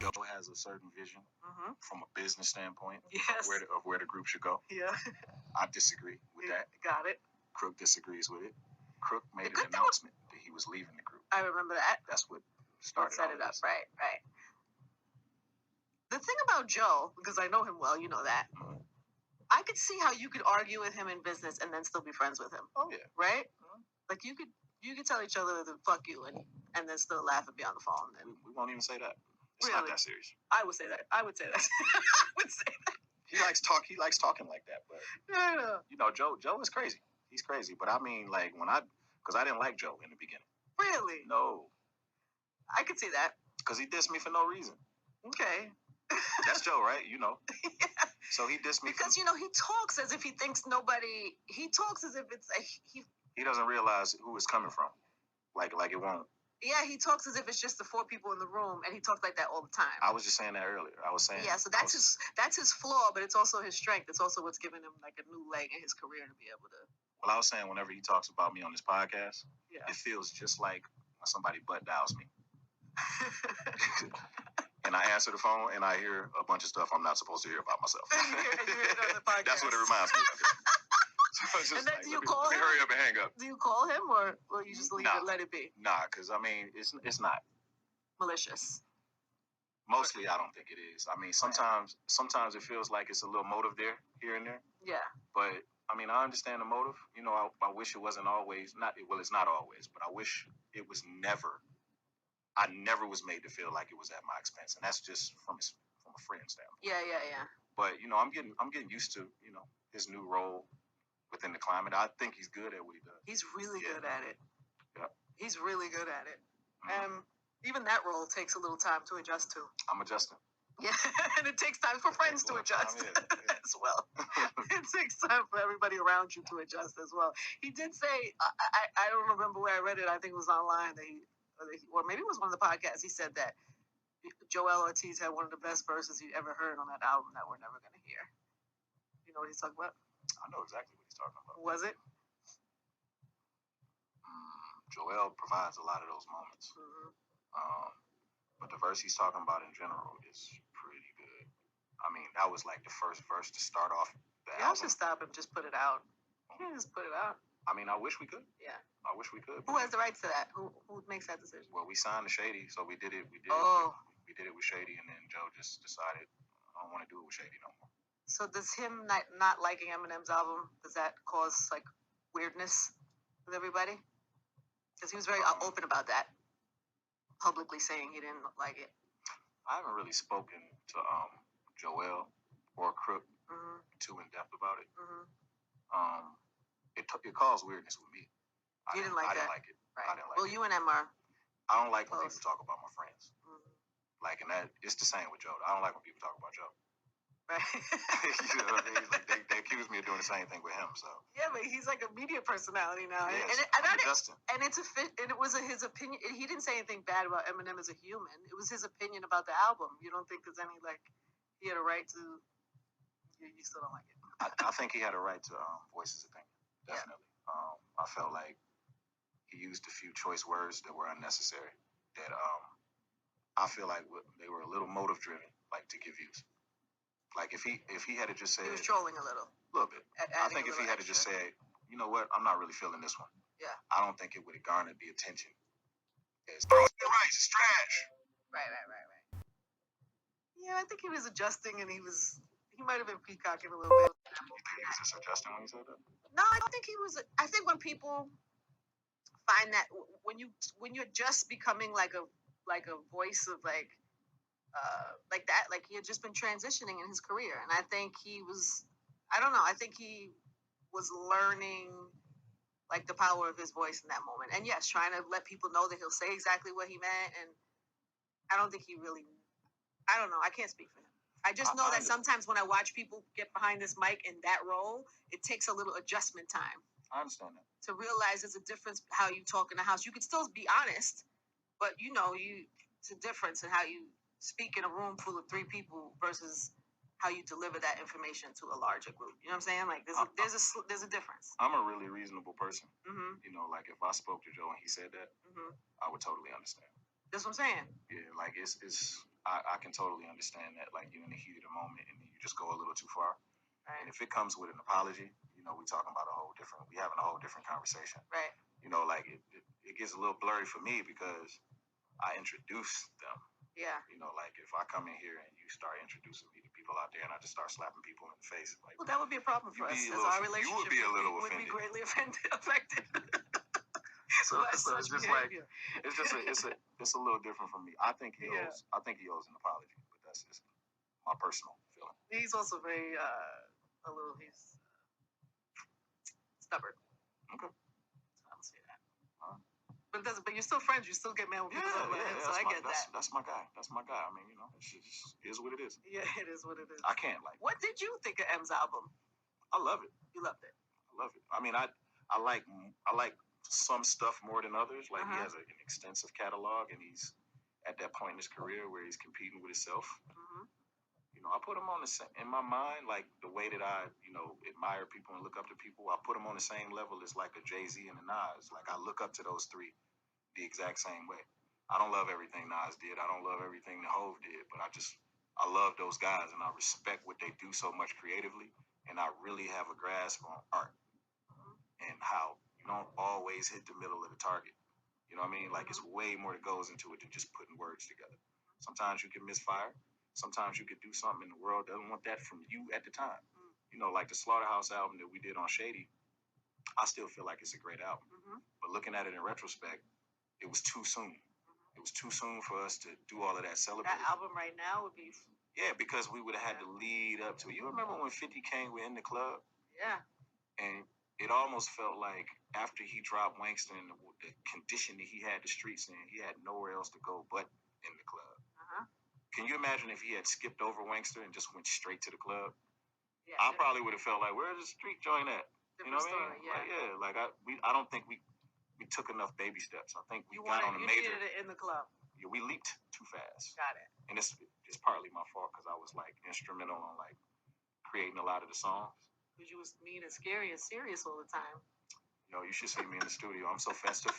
Joe has a certain vision from a business standpoint Yes. of where the group should go. Yeah. I disagree with that. Got it. Crook disagrees with it. Crook made an announcement that he was leaving the group. I remember that. That's what started set it up. Right, right. The thing about Joe, because I know him well, you know that. I could see how you could argue with him in business and then still be friends with him. Oh yeah. Right? Like you could tell each other to fuck you and then still laugh and be on the phone. And we won't even say that. It's really? Not that serious. I would say that. I would say that. He likes talking like that, but yeah. You know, Joe is crazy. He's crazy. But I mean, like because I didn't like Joe in the beginning. Really? No. I could see that. Because he dissed me for no reason. Okay. That's Joe, right? You know. Yeah. So he dissed me because he talks as if he thinks nobody. He talks as if it's he doesn't realize who it's coming from. Like it won't. Yeah, he talks as if it's just the 4 people in the room, and he talks like that all the time. I was just saying that earlier. I was saying. Yeah, so that's his flaw, but it's also his strength. It's also what's giving him like a new leg in his career to be able to. Well, I was saying whenever he talks about me on this podcast, it feels just like when somebody butt dials me. And I answer the phone and I hear a bunch of stuff I'm not supposed to hear about myself. And you hear it on the podcast. That's what it reminds me of. So it's just and then like, do you call him? Hurry up and hang up. Do you call him or will you just leave it, let it be? Nah, because I mean, it's not malicious. Mostly, I don't think it is. I mean, sometimes it feels like it's a little motive there, here and there. Yeah. But I mean, I understand the motive. You know, I wish it wasn't always it's not always, but I wish it was never. I never was made to feel like it was at my expense, and that's just from a friend standpoint. Yeah. But you know, I'm getting used to his new role within the climate. I think he's good at what he does. He's really good at it. Yeah. He's really good at it. Even that role takes a little time to adjust to. I'm adjusting. Yeah, and it takes time for friends to adjust as well. It takes time for everybody around you to adjust as well. He did say, I don't remember where I read it. I think it was online that or maybe it was one of the podcasts. He said that Joel Ortiz had one of the best verses you ever heard on that album that we're never going to hear. You know what he's talking about? I know exactly what he's talking about. Was it? Joel provides a lot of those moments. But the verse he's talking about in general is pretty good. I mean, that was like the first verse to start off the album. Y'all should stop and just put it out. You can't just put it out. I mean, I wish we could. Yeah. I wish we could. Who has the rights to that? Who makes that decision? Well, we signed to Shady, so we did it. We did it with Shady, and then Joe just decided I don't want to do it with Shady no more. So does him not liking Eminem's album, does that cause like weirdness with everybody? Because he was very open about that, publicly saying he didn't like it. I haven't really spoken to Joel or Crook too in depth about it. It caused weirdness with me. I didn't like it. Right. I didn't like it. Well, you and Em are. I don't like when people talk about my friends. Like, and that it's the same with Joe. I don't like when people talk about Joe. Right. You know what I mean? Like they accuse me of doing the same thing with him. So. Yeah, but he's like a media personality now, yes, and it was his opinion. He didn't say anything bad about Eminem as a human. It was his opinion about the album. You don't think there's any he had a right to? You still don't like it? I think he had a right to voice his opinion. Definitely. Yeah. I felt like he used a few choice words that were unnecessary. That I feel like they were a little motive driven, like to give views. Like if he had to just say he was trolling a little bit. I think if he had to just say, you know what, I'm not really feeling this one. Yeah. I don't think it would have garnered the attention. It's rice, it's trash. Right. Yeah, I think he was adjusting, and he might have been peacocking a little bit. You think he was just adjusting when he said that? No, I don't think he was. I think when people find that when you're just becoming like a voice of like that, like he had just been transitioning in his career, and I think he was. I don't know. I think he was learning like the power of his voice in that moment, and yes, trying to let people know that he'll say exactly what he meant. And I don't think he really. I don't know. I can't speak for him. I just know that sometimes when I watch people get behind this mic in that role, it takes a little adjustment time. I understand that. To realize there's a difference how you talk in the house. You can still be honest, but it's a difference in how you speak in a room full of 3 people versus how you deliver that information to a larger group. You know what I'm saying? Like there's a difference. I'm a really reasonable person. Mm-hmm. Like if I spoke to Joe and he said that, I would totally understand. That's what I'm saying. Yeah, like it's I can totally understand that. Like you're in the heat of the moment and you just go a little too far. Right. And if it comes with an apology, we're talking about we having a whole different conversation. Right. Like it gets a little blurry for me because I introduced them. Yeah. Like if I come in here and you start introducing me to people out there and I just start slapping people in the face, like, well, that would be a problem for us. As our relationship you would be a little would offended. be greatly affected. So it's just behavior. Like it's a little different from me. I think he owes an apology, but that's just my personal feeling. He's also very he's stubborn. Okay. I'll say that. But you're still friends. You still get mad when people talk about him. So I get that. That's my guy. That's my guy. I mean, it is what it is. Yeah, it is what it is. I can't What did you think of M's album? I love it. You loved it. I love it. I mean, I like some stuff more than others. Like he has an extensive catalog, and he's at that point in his career where he's competing with himself. I put him on in my mind, like the way that I, admire people and look up to people. I put him on the same level as like a Jay-Z and a Nas. Like I look up to those three the exact same way. I don't love everything Nas did. I don't love everything the Hove did, but I love those guys and I respect what they do so much creatively. And I really have a grasp on art and how you don't always hit the middle of the target. You know what I mean? Like it's way more that goes into it than just putting words together. Sometimes you can misfire. Sometimes you could do something and the world doesn't want that from you at the time. Like the Slaughterhouse album that we did on Shady, I still feel like it's a great album. But looking at it in retrospect, it was too soon. It was too soon for us to do all of that celebration. That album right now would be... Yeah, because we would have had to lead up to it. You remember when 50 came, we're in the club? Yeah. And it almost felt like after he dropped Wankster and the condition that he had the streets in, he had nowhere else to go but in the club. Can you imagine if he had skipped over Wankster and just went straight to the club? Yeah, I probably would have felt like, where's the street joint at? You know what I mean? Yeah. I don't think we took enough baby steps. I think we got on a major. You needed it in the club. Yeah, we leaped too fast. Got it. And it's partly my fault because I was like instrumental on like creating a lot of the songs. Because you was mean and scary and serious all the time. You should see me in the studio. I'm so festive.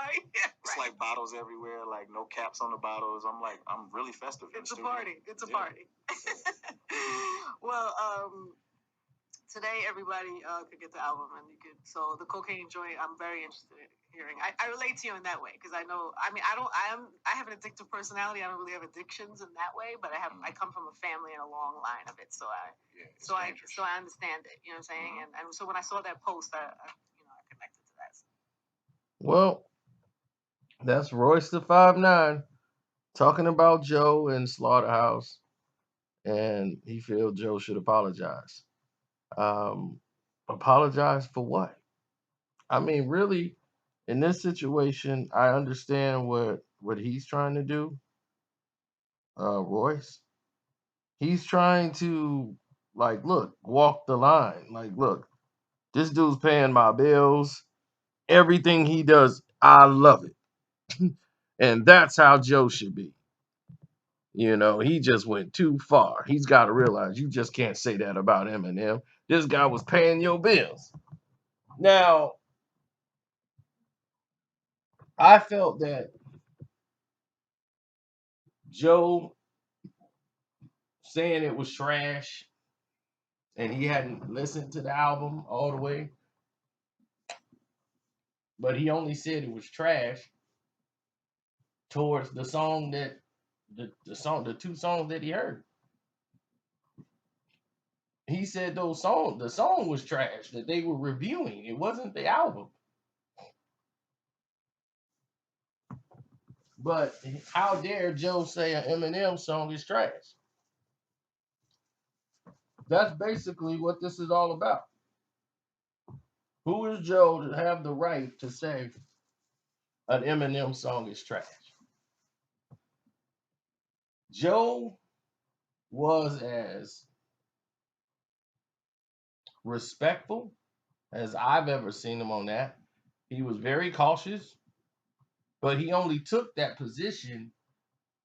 Yeah, it's like bottles everywhere, like no caps on the bottles. I'm really festive. It's a party. It's a party. Well, today everybody could get the album and you could. So the cocaine joint, I'm very interested in hearing. I relate to you in that way because I know. I mean, I have an addictive personality. I don't really have addictions in that way, but I come from a family and a long line of it. So I understand it. You know what I'm saying? And so when I saw that post, I connected to that. Well, that's Royce the 5'9" talking about Joe and Slaughterhouse, and he feels Joe should apologize. Apologize for what? I mean, really, in this situation, I understand what he's trying to do. Royce, he's trying to walk the line. Like, look, this dude's paying my bills. Everything he does, I love it. And that's how Joe should be. He just went too far. He's got to realize you just can't say that about Eminem. This guy was paying your bills. Now, I felt that Joe saying it was trash and he hadn't listened to the album all the way, but he only said it was trash towards the song that the two songs that he heard. He said the song was trash that they were reviewing. It wasn't the album. But how dare Joe say an Eminem song is trash? That's basically what this is all about. Who is Joe to have the right to say an Eminem song is trash? Joe was as respectful as I've ever seen him on that. He was very cautious, but he only took that position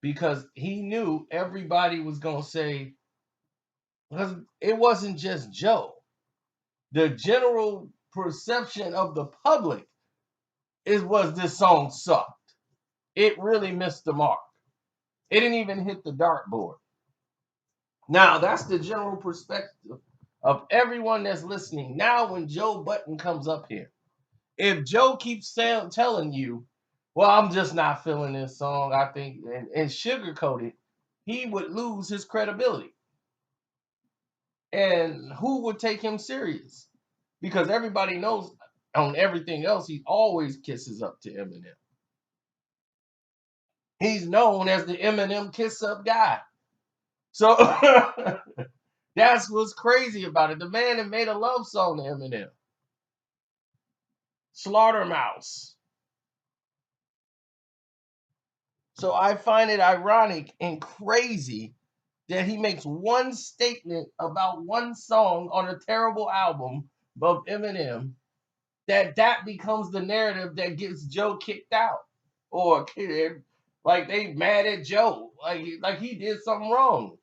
because he knew everybody was going to say, because it wasn't just Joe. The general perception of the public was this song sucked. It really missed the mark. It didn't even hit the dartboard. Now, that's the general perspective of everyone that's listening. Now, when Joe Budden comes up here, if Joe keeps telling you, well, I'm just not feeling this song, I think, and sugarcoat it, he would lose his credibility. And who would take him serious? Because everybody knows on everything else, he always kisses up to Eminem. He's known as the Eminem kiss up guy. So that's what's crazy about it. The man that made a love song to Eminem. Slaughterhouse. So I find it ironic and crazy that he makes one statement about one song on a terrible album of Eminem, that becomes the narrative that gets Joe kicked out, or like they mad at Joe, like he did something wrong.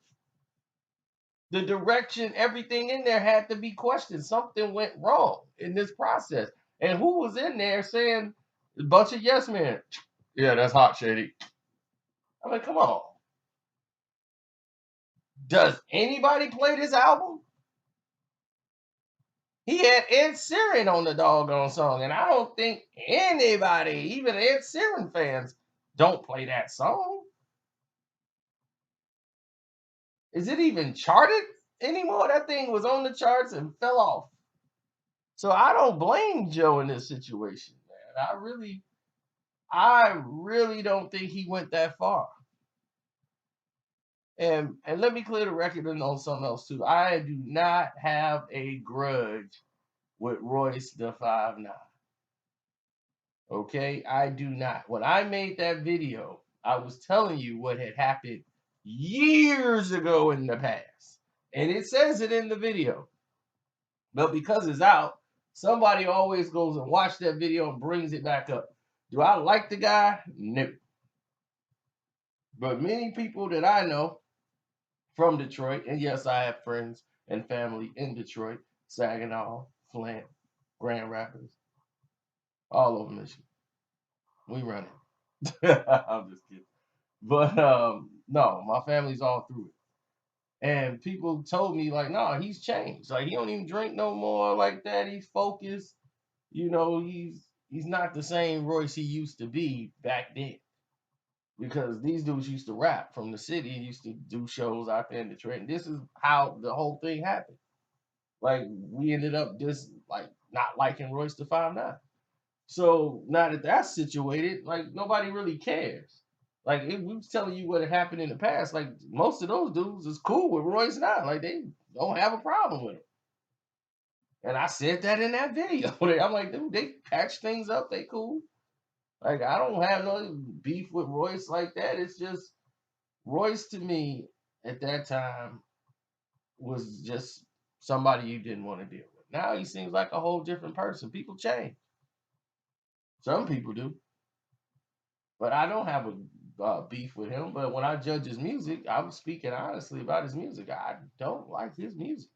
The direction, everything in there had to be questioned. Something went wrong in this process. And who was in there saying a bunch of yes men? Yeah, that's hot, Shady. I mean, come on. Does anybody play this album? He had Ed Sheeran on the doggone song, and I don't think anybody, even Ed Sheeran fans, don't play that song. Is it even charted anymore? That thing was on the charts and fell off. So I don't blame Joe in this situation, man. I really don't think he went that far. And let me clear the record on something else too. I do not have a grudge with Royce the 5'9". Okay, I do not. When I made that video, I was telling you what had happened years ago in the past. And it says it in the video. But because it's out, somebody always goes and watch that video and brings it back up. Do I like the guy? No. But many people that I know from Detroit, and yes, I have friends and family in Detroit, Saginaw, Flint, Grand Rapids, all over Michigan. We run it. I'm just kidding. But no, my family's all through it. And people told me, like, no, he's changed. Like, he don't even drink no more like that. He's focused. You know, he's not the same Royce he used to be back then. Because these dudes used to rap from the city, used to do shows out there in Detroit. And this is how the whole thing happened. Like, we ended up just like not liking Royce the 5'9". So now that that's situated, like nobody really cares. Like if we was telling you what had happened in the past, like most of those dudes is cool with Royce now. Like they don't have a problem with him. And I said that in that video. I'm like, dude, they patch things up, they cool. Like I don't have no beef with Royce like that. It's just Royce to me at that time was just somebody you didn't want to deal with. Now he seems like a whole different person. People change. Some people do. But I don't have a beef with him. But when I judge his music, I'm speaking honestly about his music. I don't like his music.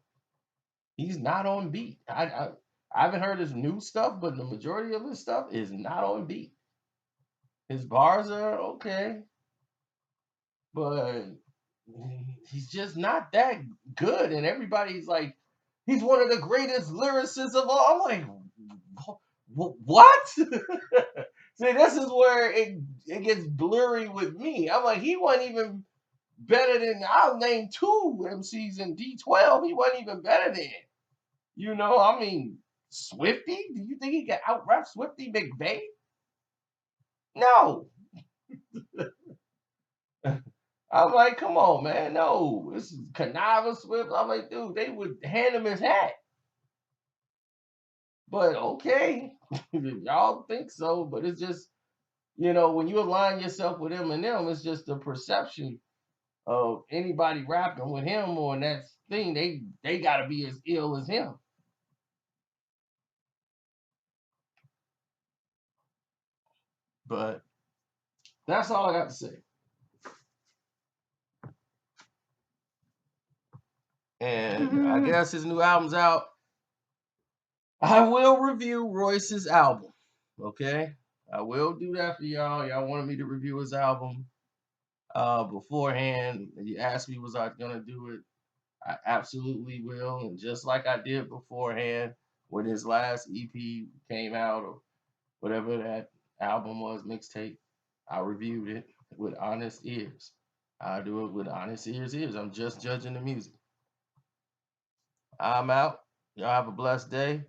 He's not on beat. I haven't heard his new stuff, but the majority of his stuff is not on beat. His bars are okay, but he's just not that good. And everybody's like, he's one of the greatest lyricists of all. I'm like, what? See, this is where it gets blurry with me. I'm like, he wasn't even better than, I'll name two MCs in D12. He wasn't even better than. You know, I mean, Swifty? Do you think he can out rap Swifty McVeigh? No. I'm like, come on, man. No. This is Canava Swift. I'm like, dude, they would hand him his hat. But okay, y'all think so, but it's just, you know, when you align yourself with Eminem, it's just the perception of anybody rapping with him or that thing. They got to be as ill as him. But that's all I got to say. And I guess his new album's out. I will review Royce's album. Okay? I will do that for y'all. Y'all wanted me to review his album. beforehand. You asked me, was I gonna do it? I absolutely will. And just like I did beforehand when his last EP came out or whatever that album was, mixtape, I reviewed it with honest ears. I do it with honest ears. I'm just judging the music. I'm out. Y'all have a blessed day.